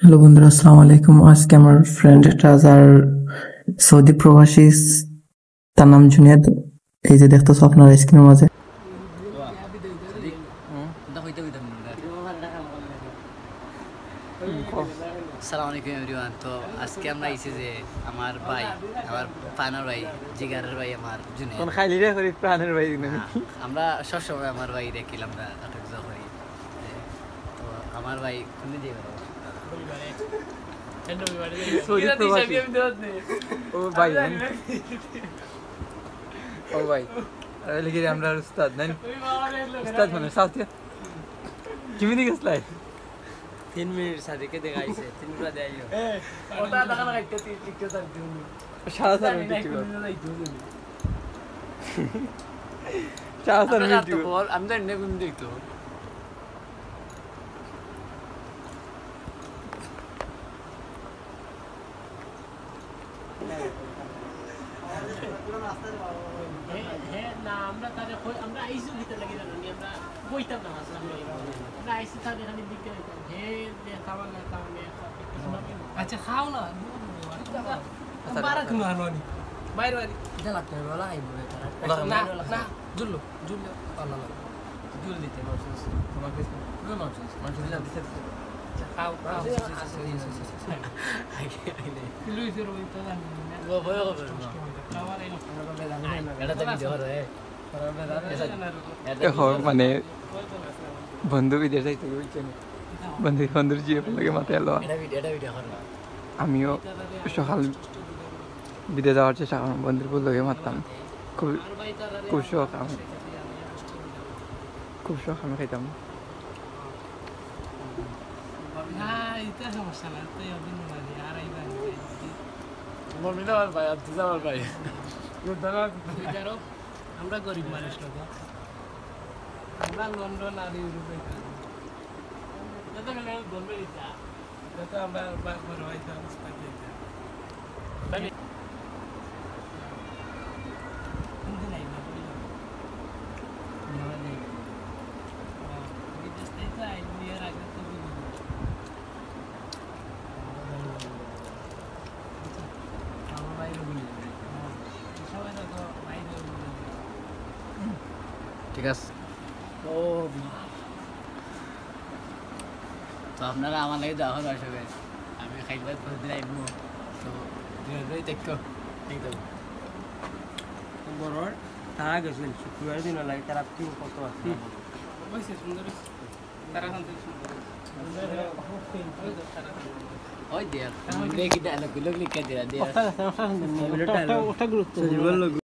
Hello বন্ধুরা, আসসালামু আলাইকুম। আজকে আমার ফ্রেন্ড রাজার সৌদি প্রবাসী, তার নাম জুনেদ। এই যে দেখতেছো আপনার স্ক্রিনের মাঝে। আসসালামু আলাইকুম এভরিওয়ান। তো আজকে আমরা আইছি যে আমার ভাই, আমার প্রাণের ভাই, জিগারের ভাই, আমার জুনেদ। কোন খাইলি রে করি প্রাণের ভাই না। আমরা সবসময় আমার ভাই দেখিলাম আমরা নাটক করি। তো আমার ভাই কোন দিয়ে গেল সৌদি প্রবাসী। ও ভাই ও ভাই আরে লিখে আমরা উস্তাদ নাই উস্তাদ মানে সাথে কিমিনি গেছলাই 3 মিনিট সাদিকে দেখাইছে 3 মিনিট দেখাইলো ওটা দেখা না একটা টিকটক আর দিন সারা সারা মিনিট সারা সারা মিনিট আমি তো এনে গুম দেখতো না আমরা তারে আমরা আইসু ভিতরে লাগি জানি আমরা বইতাম না আসলে আমরা আইসু তারে খালি দিকে হে যে খাবার না তাহলে আচ্ছা খাও না বারা কোনো আনোনি বাইরে বাইরে জ্বালা তো বলা আইবো না না জুল্লো জুল্লো আল্লাহ জুল দিতে নরসেন্স তোমার কাছে নো নরসেন্স মানুষ দিতে খাও খাও লুই ফেরো তো জানি না ও ভয় হবে খাবার এলো এটা তো ভিডিও রে দেখো মানে বন্ধু বিদেশ যাইতে বলছেন বন্ধুর জিয়ে লাগে মাথায় এলো এটা ভিডিও করো আমিও সকাল বিদেশ যাওয়ার চেষ্টা করলাম বন্ধুর লগে মারতাম খুব খুব শখ আমি খুব শখ আমি খাইতাম না এটা সমস্যা না তুই অদিন না দিয়ে আর আইবা মমিনা আর ভাই আর তুই আমার ভাই বিচারো আমরা গরিব মানুষ লোক আমরা লন্ডন আর ইউরোপে যত গেলে বলবে এটা যত আমরা বড় হইতে অবস্থা দিতে তাই কিন্তু নাই না বিদেশ থেকে আই নিয়ে আগে তো আমার বাইরে বলি সবাই তো বাইরে বলি ঠিক আছে ও তো আপনারা আমার লাগে যাওয়া আসবে আমি খাইবার প্রতিদিন আইব তো দুই দেখো একদম বড়র তারা গেছেন শুক্রবার দিন লাগে তারা কি কত আছে ওইসে সুন্দর তারা শান্তি সুন্দর ওই দেখ দেখি ডায়লগ গুলো লিখে দিয়া দিয়া ওটা গুরুত্ব